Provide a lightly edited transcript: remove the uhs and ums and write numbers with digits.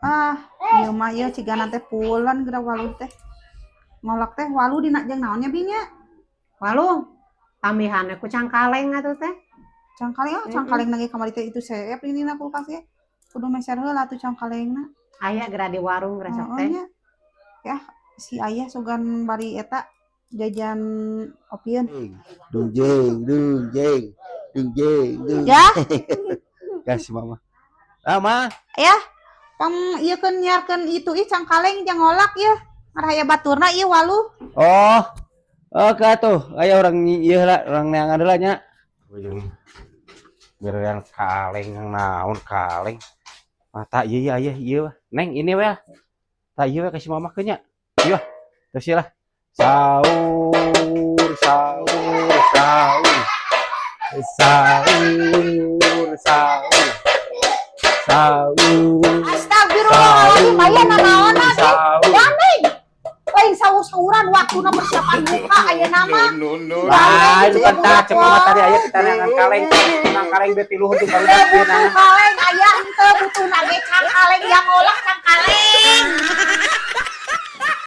Ah, ieu mah ieu cigana teh pulen geura waluh teh. Ngolak teh waluh dina jeung naonnya Binya? Waluh, tambihannya ku cangkaleng atuh teh. Cangkaleng cangkaleng lagi kamari teh itu seep ini na kulkas ya. Kudu meser heula atuh cangkalengna. Aya geura di warung resep teh. Nya. Ya, si ayah sugan bari eta jajan opieun. Dung jeng. Ya, Kasih mama. Ah, Ma. ya. Pang ieu keun nyiarkeun itu cangkaleng jeung ngolak ya. Ngaraya baturna ieu waluh. Oh. Oke tuh, aya orang ieu lah, orang neangan heula nya. Biar yang kaleng yang naon kaleng. Mata iya iya. Neng ini we. Tak iya we kasih mama kenya. Iya. Terus lah. Sahur. Astagfirullahaladzim, aya nanaon teh? Daming. Lain sahur-sahuran waktuna persiapan buka aya nama. Ah, itu kan tak cek mama tadi aya kita neangan kaleng. Nang kaleng be 30 henteu barudak ieu nana. Kaleng aya henteu